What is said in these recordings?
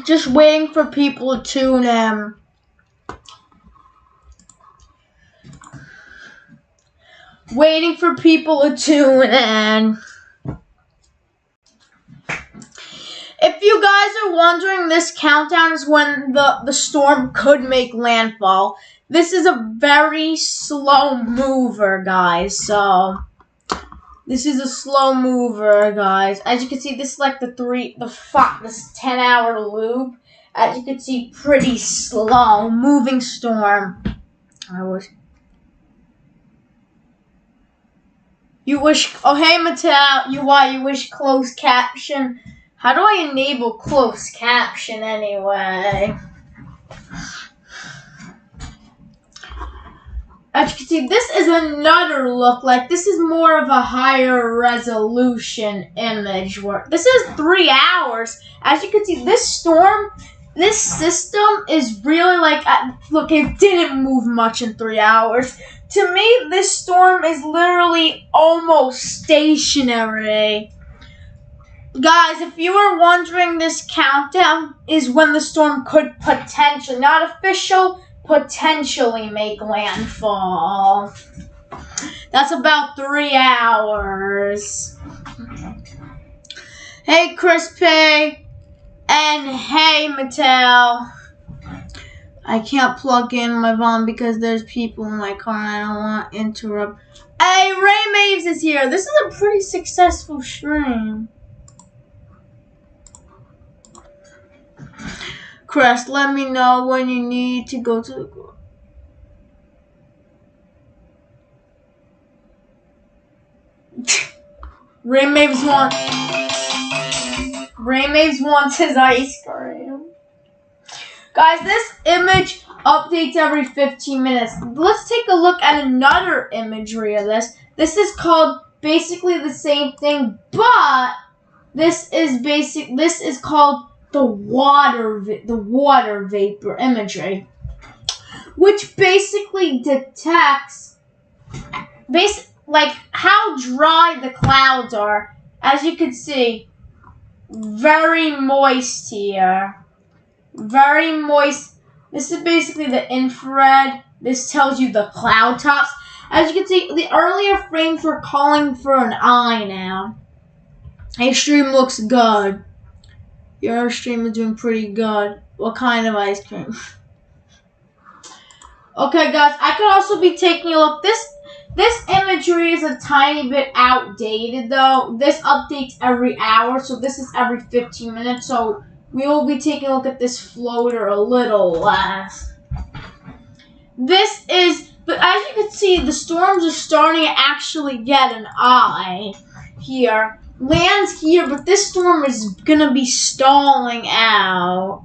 Just waiting for people to tune in. Waiting for people to tune in. If you guys are wondering, this countdown is when the storm could make landfall. This is a very slow mover, guys. So this is a slow mover, guys. As you can see, this is like this 10-hour loop. As you can see, pretty slow moving storm. You wish. Oh, hey, Mattel. You wish closed caption. How do I enable closed caption anyway? As you can see, this is another look. Like, this is more of a higher resolution image work. This is 3 hours. As you can see, this system is really like, look, it didn't move much in 3 hours. To me, this storm is literally almost stationary. Guys, if you were wondering, this countdown is when the storm could potentially, not official, potentially make landfall. That's about 3 hours. Hey, Crispy. And hey, Mattel. I can't plug in my phone because there's people in my car and I don't want to interrupt. Hey, Ray Maves is here. This is a pretty successful stream. Chris, let me know when you need to go to the group. Ray Maves wants his ice cream. Guys, this image updates every 15 minutes. Let's take a look at another imagery of this. This is called basically the same thing, but this is called the water vapor imagery, which basically detects like how dry the clouds are. As you can see, very moist here. Very moist. This is basically the infrared. This tells you the cloud tops. As you can see, the earlier frames were calling for an eye now. Hey, stream looks good. Your stream is doing pretty good. What kind of ice cream? Okay, guys, I could also be taking a look. This imagery is a tiny bit outdated, though. This updates every hour, so this is every 15 minutes. So we will be taking a look at this floater a little less. This is, but as you can see, the storms are starting to actually get an eye here. Lands here, but this storm is gonna be stalling out.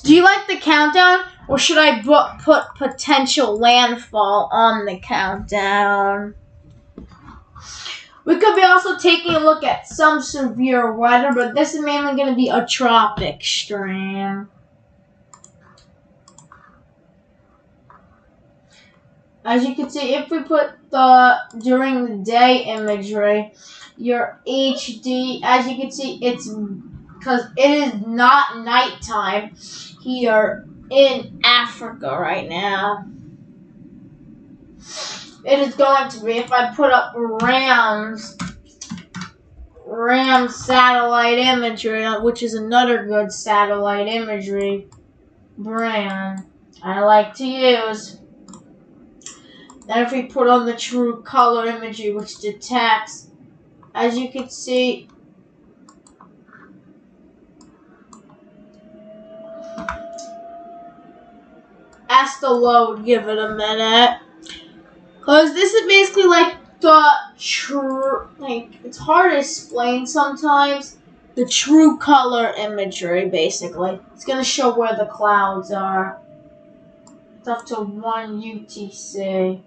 Do you like the countdown, or should I put potential landfall on the countdown? We could be also taking a look at some severe weather, but this is mainly going to be a tropic stream. As you can see, if we put the during the day imagery, your HD, as you can see, it's because it is not nighttime here in Africa right now. It is going to be if I put up RAM satellite imagery, which is another good satellite imagery brand I like to use. Then if we put on the true color imagery, which detects, as you can see, ask the load, give it a minute. Because this is basically like the true, like, it's hard to explain sometimes. The true color imagery, basically. It's going to show where the clouds are. It's up to 1 UTC.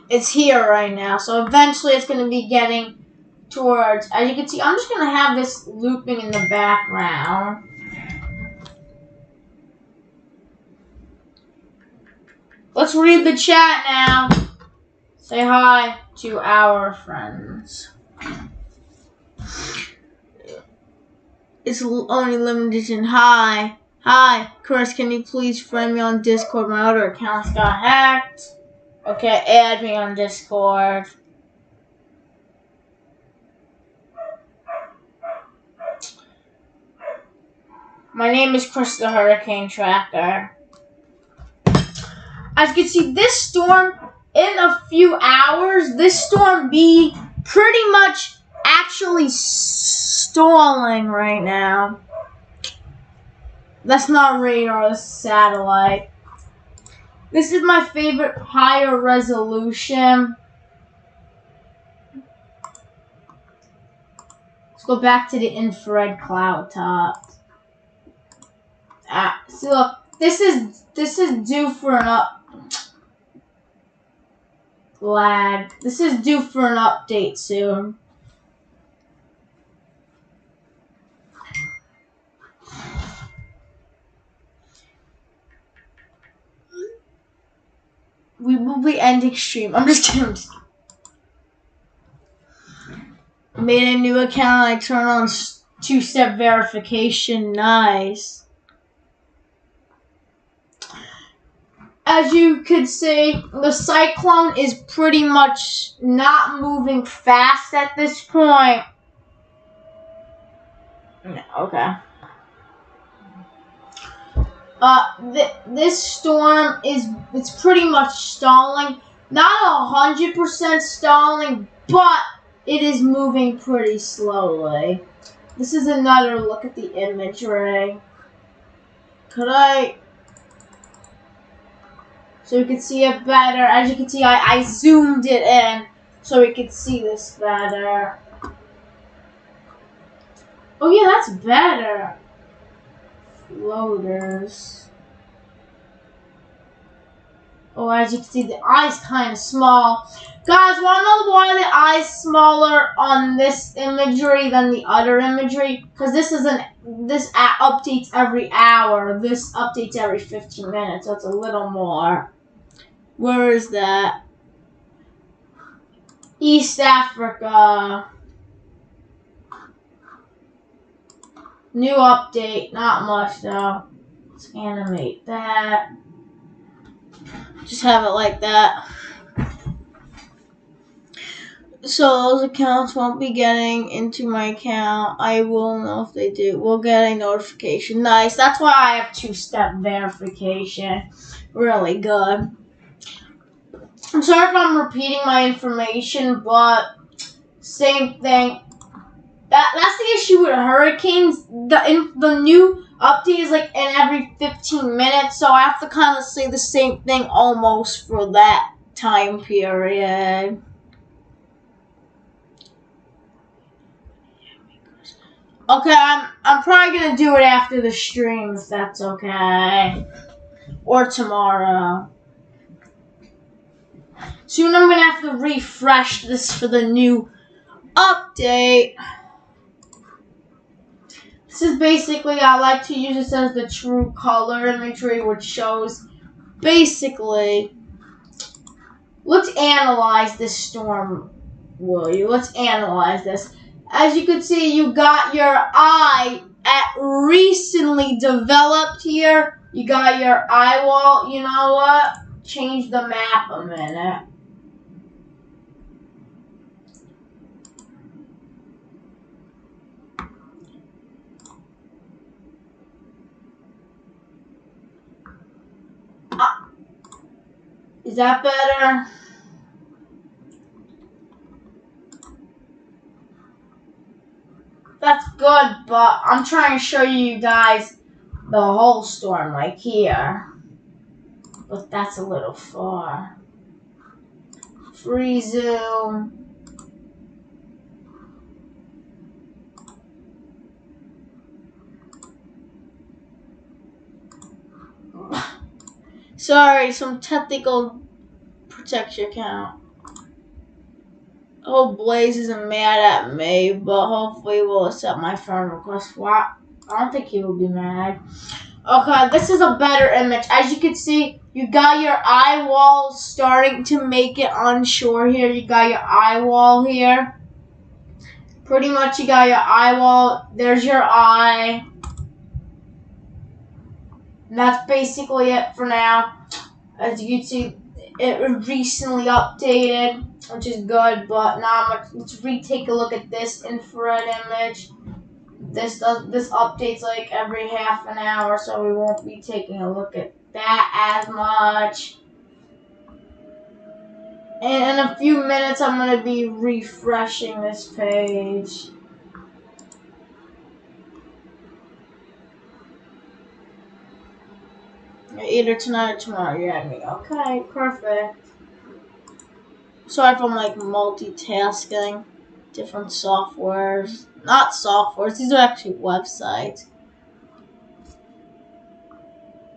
It's here right now, so eventually it's going to be getting towards, as you can see, I'm just going to have this looping in the background. Let's read the chat now. Say hi to our friends. It's only limited in hi. Hi, Chris, can you please friend me on Discord? My other accounts got hacked. Okay, add me on Discord. My name is Chris the Hurricane Tracker. As you can see, this storm, in a few hours, this storm be pretty much actually stalling right now. That's not radar, that's satellite. This is my favorite higher resolution. Let's go back to the infrared cloud top. So look, this is due for an lag. This is due for an update soon. We will be ending stream. I'm just kidding. Made a new account. I turn on two-step verification. Nice. As you could see, the cyclone is pretty much not moving fast at this point. Okay. This storm it's pretty much stalling. Not 100% stalling, but it is moving pretty slowly. This is another look at the imagery. So you can see it better. As you can see, I zoomed it in so we could see this better. Oh yeah, that's better. Floaters. Oh, as you can see, the eye's kind of small. Guys, want to know why the eye's smaller on this imagery than the other imagery? Because this updates every hour. This updates every 15 minutes, so it's a little more. Where is that? East Africa. New update. Not much, though. Let's animate that. Just have it like that. So those accounts won't be getting into my account. I will know if they do. We'll get a notification. Nice. That's why I have two-step verification. Really good. I'm sorry if I'm repeating my information, but same thing. That's the issue with hurricanes. The new update is like in every 15 minutes, so I have to kind of say the same thing almost for that time period. Okay, I'm probably gonna do it after the stream if that's okay, or tomorrow. Soon I'm gonna have to refresh this for the new update. This is basically, I like to use this as the true color imagery, which shows basically. Let's analyze this storm, will you? Let's analyze this. As you can see, you got your eye at recently developed here. You got your eye wall. You know what? Change the map a minute. Is that better? That's good, but I'm trying to show you guys the whole storm, like here. But that's a little far. Free zoom. Sorry, some technical protection count. Oh, Blaze isn't mad at me, but hopefully we'll accept my friend request. What? I don't think he will be mad. Okay, this is a better image. As you can see, You got your eye wall starting to make it onshore here. You got your eye wall here. Pretty much you got your eye wall. There's your eye. And that's basically it for now. As you can see, it was recently updated, which is good, but not much. Let's retake a look at this infrared image. This updates like every half an hour, so we won't be taking a look at that as much. And in a few minutes, I'm going to be refreshing this page. Either tonight or tomorrow, you're at me. Okay, perfect. Sorry if I'm like multitasking. Different softwares. Not softwares, these are actually websites.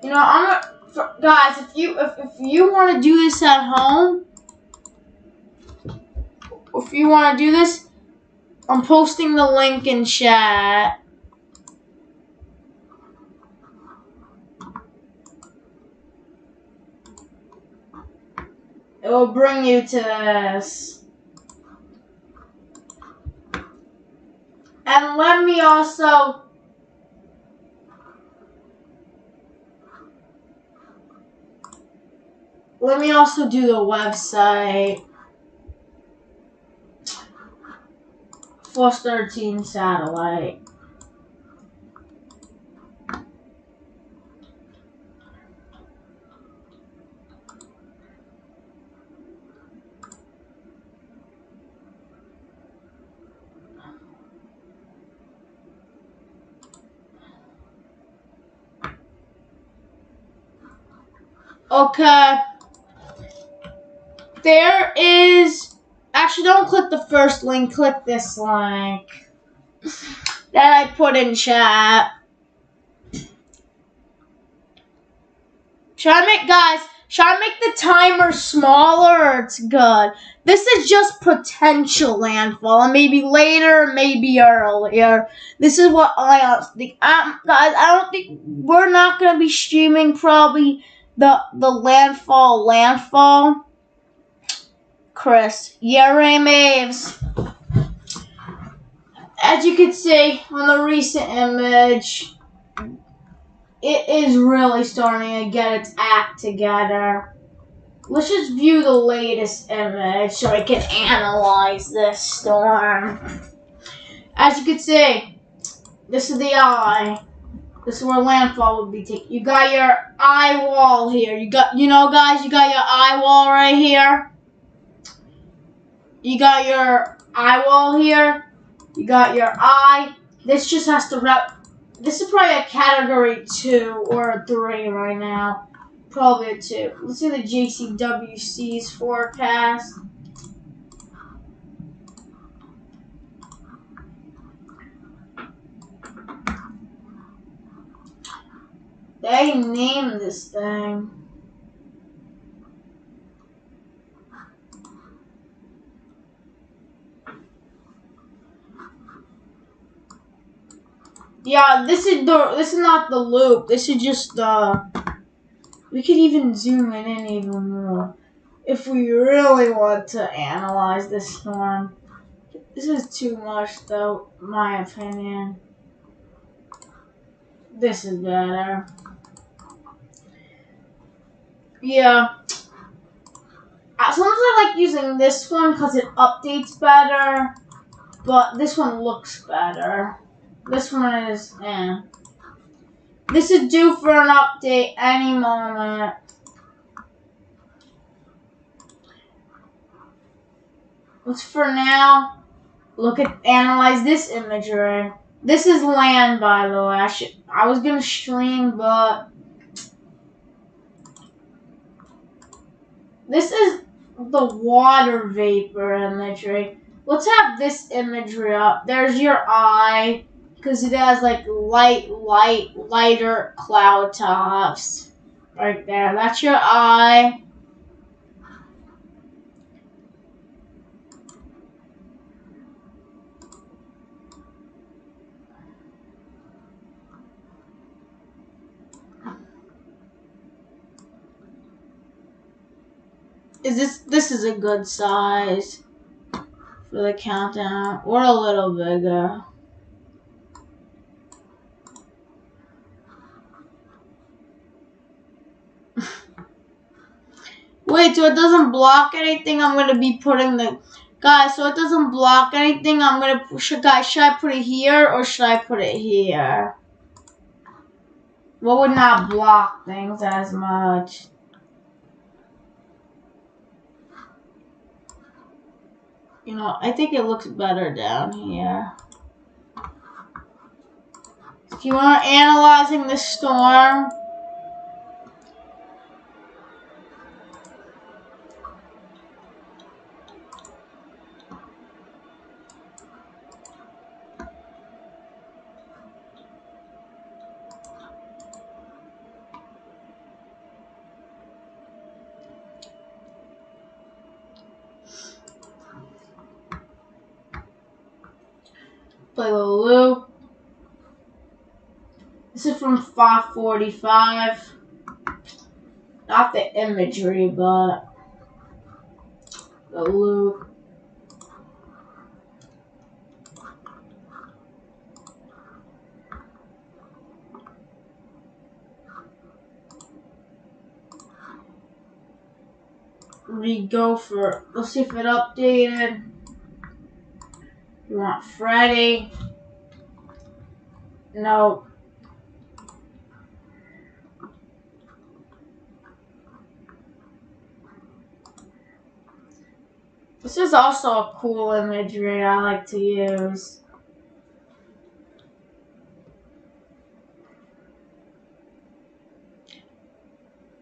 You know, guys, if you want to do this at home, if you want to do this, I'm posting the link in chat. It will bring you to this. And let me also do the website. Force 13 satellite. Okay. There is... Actually, don't click the first link. Click this link that I put in chat. Try to make the timer smaller, it's good. This is just potential landfall, and maybe later, maybe earlier. This is what I think. Guys, I don't think we're not going to be streaming probably the landfall. Chris. Yeah, Ray Maves. As you can see on the recent image, it is really starting to get its act together. Let's just view the latest image so I can analyze this storm. As you can see, this is the eye. This is where landfall would be taken. You got your eye wall here. You got your eye wall right here. You got your eye wall here. You got your eye. This just has to this is probably a category 2 or a 3 right now. Probably a 2. Let's see the JCWC's forecast. They named this thing. Yeah, this is not the loop. This is just we could even zoom it in even more if we really want to analyze this storm. This is too much though, in my opinion. This is better. Yeah. Sometimes I like using this one because it updates better, but this one looks better. This one is, This is due for an update any moment. Let's for now analyze this imagery. This is land, by the way. I was gonna stream, but this is the water vapor imagery. Let's have this imagery up. There's your eye, because it has like lighter cloud tops. Right there. That's your eye. This is a good size for the countdown, or a little bigger. Wait, so it doesn't block anything, I'm gonna be putting the... Guys, so it doesn't block anything, I'm gonna... Guys, should I put it here, or should I put it here? What would not block things as much? You know, I think it looks better down here. If you are analyzing the storm... Play the loop. This is from 545. Not the imagery, but the loop. Re-go for... Let's see if it updated. You want Freddy? No. This is also a cool imagery I like to use.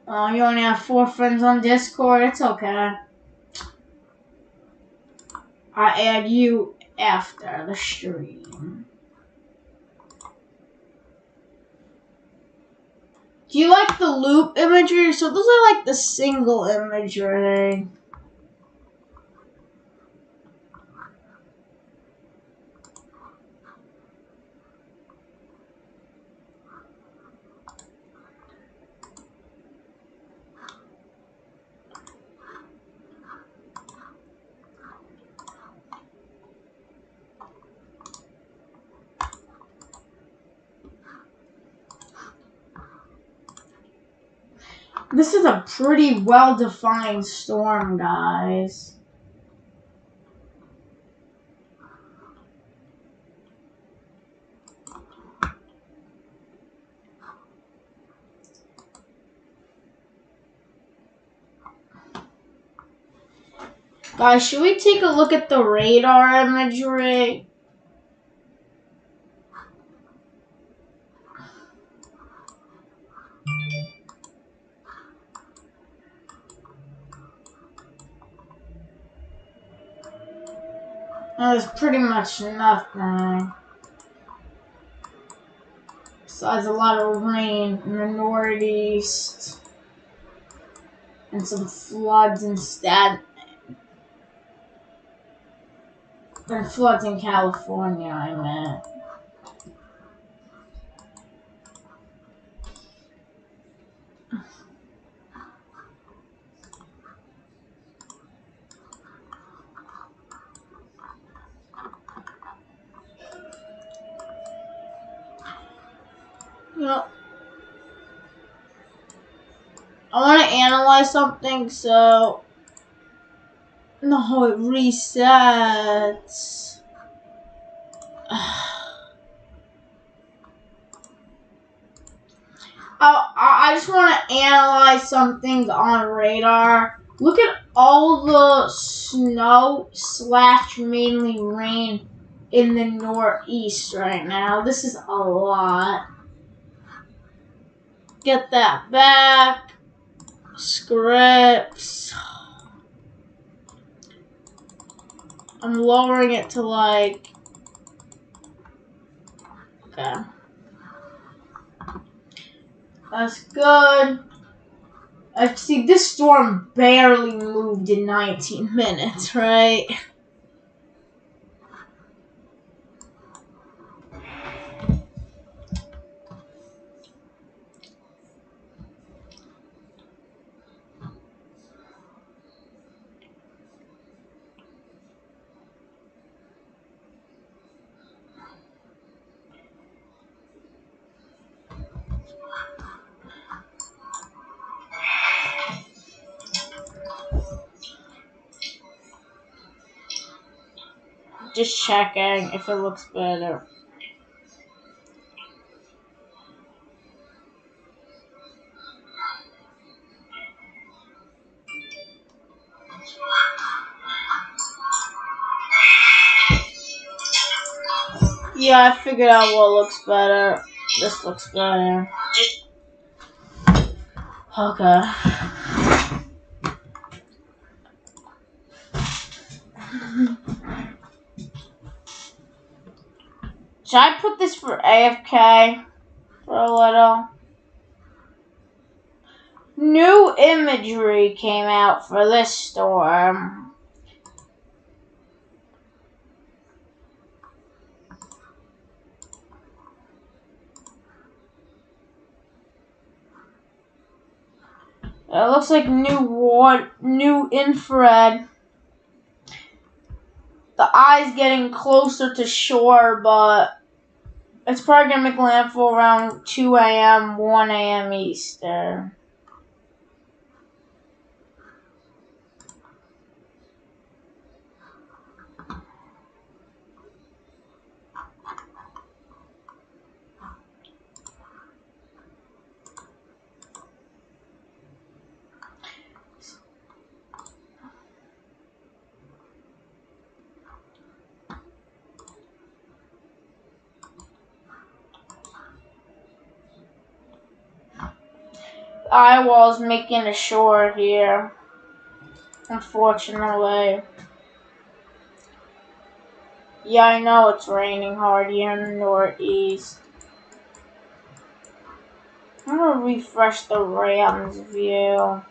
Oh, you only have 4 friends on Discord? It's okay. I add you after the stream. Do you like the loop imagery? So those are like the single imagery. This is a pretty well-defined storm, guys. Guys, should we take a look at the radar imagery? There's pretty much nothing. Besides a lot of rain in the northeast. And some floods instead. And floods in California, I meant. You know, I want to analyze something, so... No, it resets. I just want to analyze something on radar. Look at all the snow / mainly rain in the northeast right now. This is a lot. Get that back. Scripts. I'm lowering it to like... Okay. That's good. See, this storm barely moved in 19 minutes, right? Just checking if it looks better. Yeah, I figured out what looks better. This looks better. Okay. Should I put this for AFK for a little? New imagery came out for this storm. It looks like new infrared. The eye's getting closer to shore, but it's probably gonna make landfall around 2 a.m., 1 a.m. Eastern. Eye wall's making a shore here, unfortunately. Yeah, I know it's raining hard here in the northeast. I'm gonna refresh the Rams view.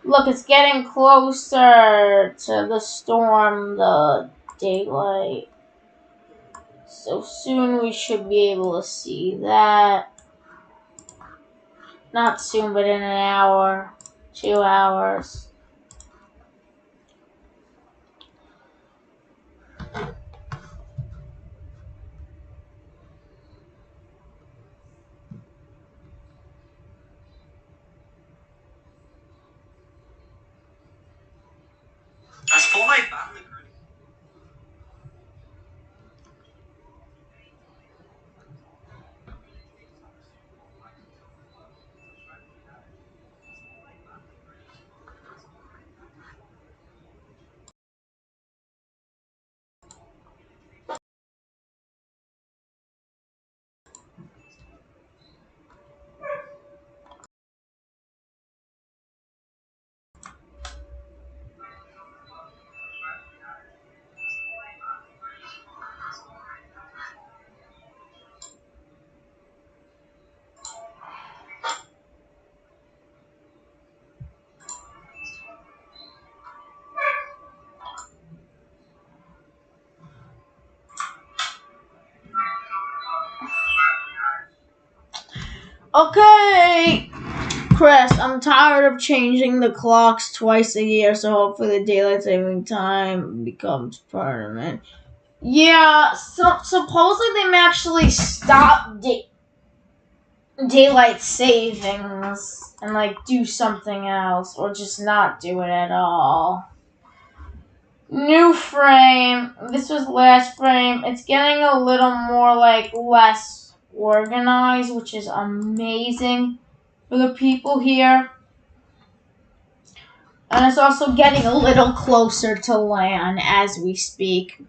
Look, it's getting closer to the storm, the daylight. So soon we should be able to see that. Not soon, but in an hour, 2 hours. As for my battling ready. Okay, Chris, I'm tired of changing the clocks twice a year, so hopefully the daylight saving time becomes permanent. Yeah, so supposedly they may actually stop daylight savings and like do something else, or just not do it at all. New frame. This was last frame. It's getting a little more like less organized, which is amazing for the people here. And it's also getting a little closer to land as we speak,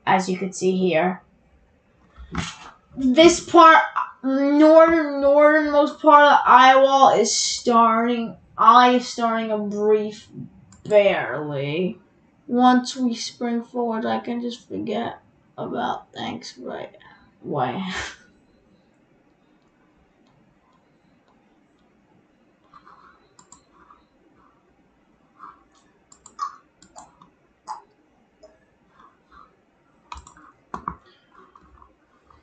as you can see here. This part, northernmost part of the eye wall is starting. Eye is starting a brief, barely. Once we spring forward, I can just forget about thanks right way.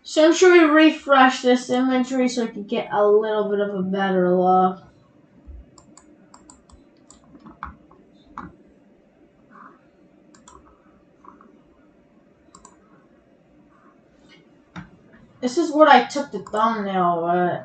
So I'm sure we refresh this imagery so I can get a little bit of a better look. This is what I took the thumbnail with.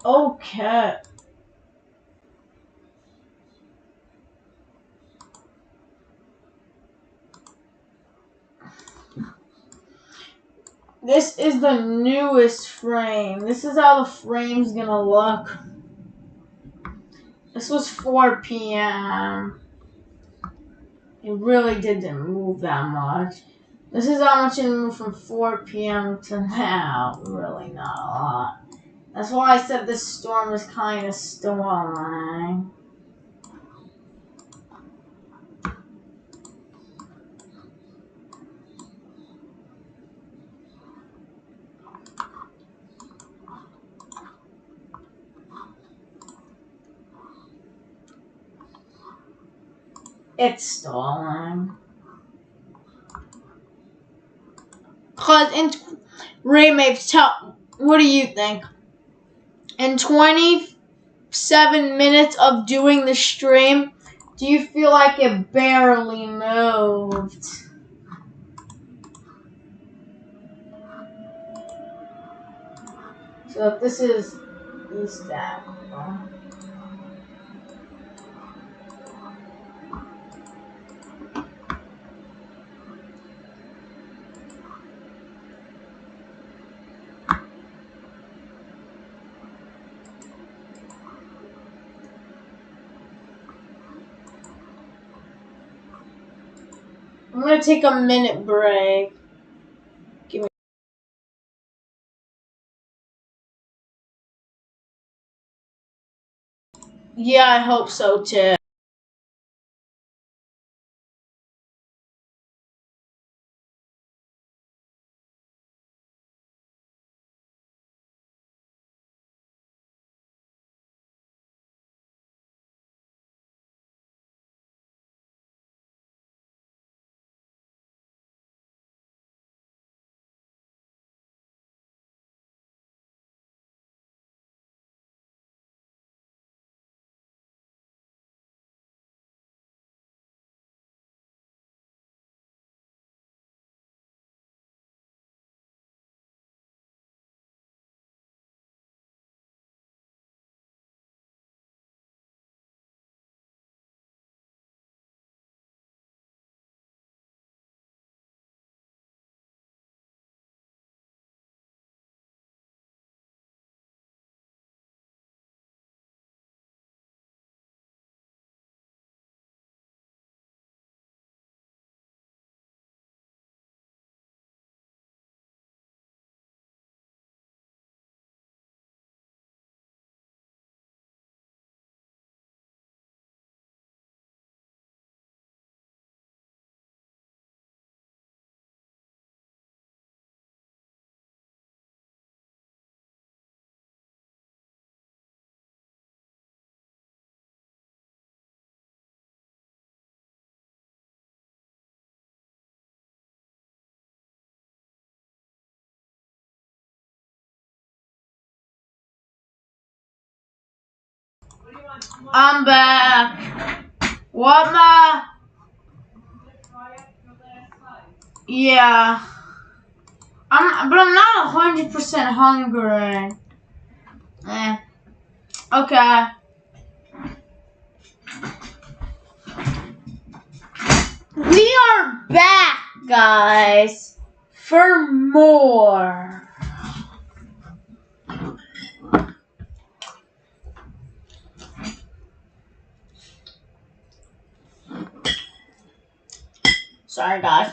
Okay. This is the newest frame. This is how the frame's gonna look. This was 4 p.m. It really didn't move that much. This is how much it moved from 4 p.m. to now. Really not a lot. That's why I said this storm is kind of stalling. It's stalling. Cause in Raymates, what do you think? In 27 minutes of doing the stream, do you feel like it barely moved? So if this is East Africa. I'm gonna take a minute break. Give me. Yeah, I hope so too. I'm back. What, Ma? Yeah. But I'm not 100% hungry. Okay. We are back, guys, for more. Sorry, guys.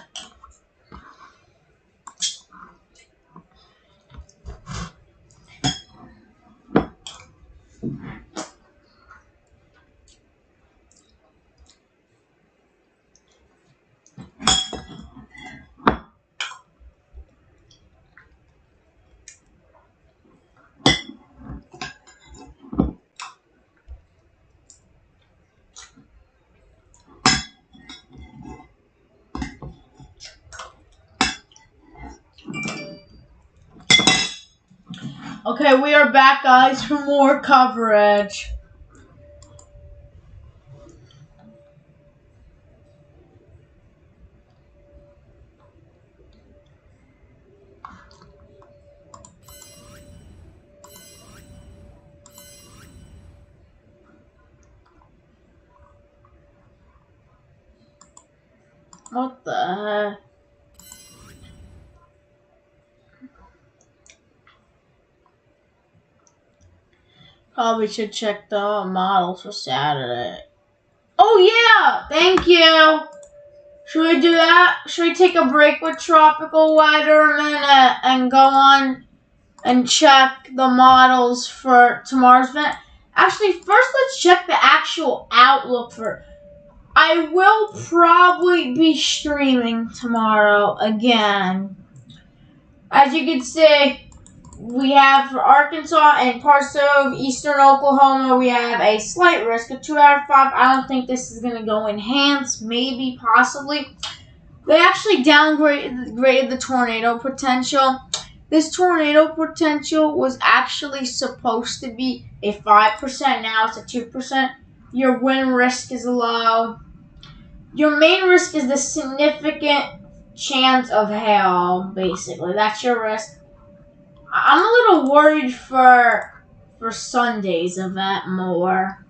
Okay, we are back, guys, for more coverage. What the heck? Probably should check the models for Saturday. Oh yeah! Thank you! Should we do that? Should we take a break with tropical weather a minute and go on and check the models for tomorrow's event? Actually, first let's check the actual outlook for... I will probably be streaming tomorrow again. As you can see, we have for Arkansas and parts of eastern Oklahoma, we have a slight risk of 2 out of 5. I don't think this is going to go enhanced, maybe, possibly. They actually downgraded the tornado potential. This tornado potential was actually supposed to be a 5%. Now it's a 2%. Your wind risk is low. Your main risk is the significant chance of hail, basically. That's your risk. I'm a little worried for Sunday's event more.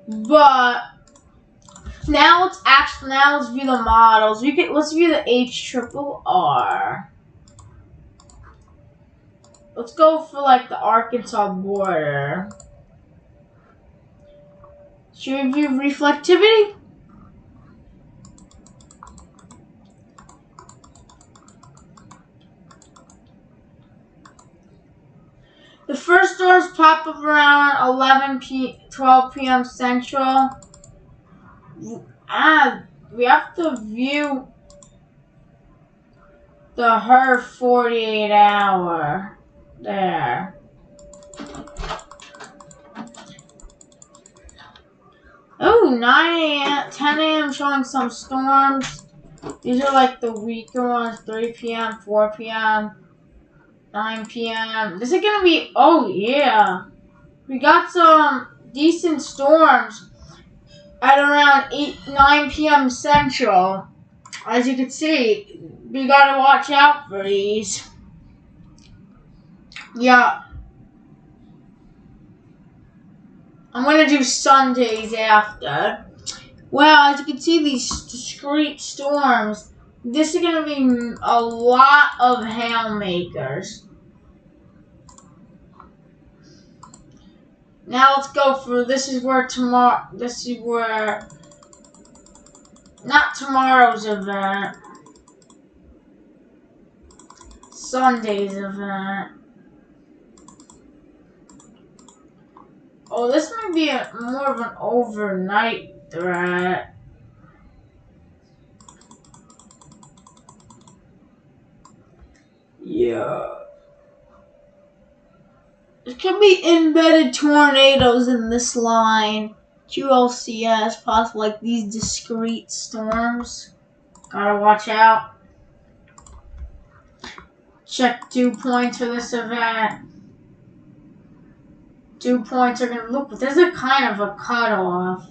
But now let's view the models. Let's view the HRRR. Let's go for like the Arkansas border. Should we view reflectivity? The first storms pop up around 12 p.m. Central. We have to view the HER 48 hour. There. Oh, 9 a.m., 10 a.m. showing some storms. These are like the weaker ones. 3 p.m., 4 p.m., 9 p.m. This is gonna be, oh yeah. We got some decent storms at around 9 p.m. Central. As you can see, we gotta watch out for these. Yeah. I'm gonna do Sundays after. Well, as you can see, these discrete storms, this is gonna be a lot of hail makers. Now let's go for, this is where not tomorrow's event, Sunday's event. Oh, this might be more of an overnight threat. Yeah. There could be embedded tornadoes in this line. QLCS, possibly like these discrete storms. Gotta watch out. Check dew points for this event. Dew points are gonna look, but there's a kind of a cutoff.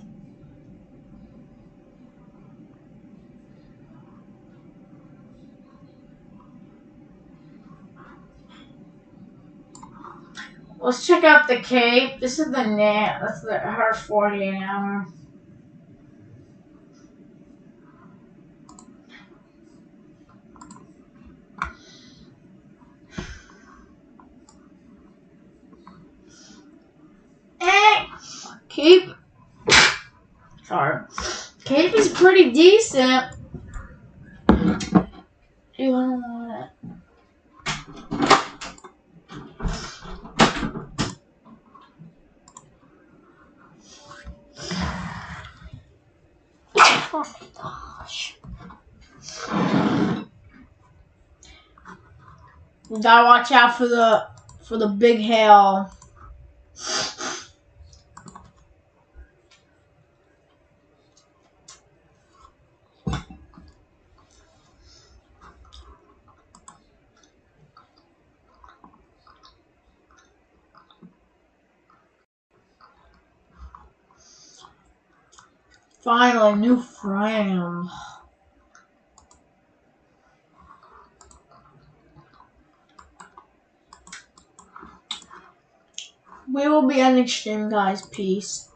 Let's check out the Cape. This is the net. That's the HER 48 hour. Cape. Sorry. Cape is pretty decent. You don't want it. Oh my gosh. We gotta watch out for the big hail. Finally, new frame. We will be ending stream, guys. Peace.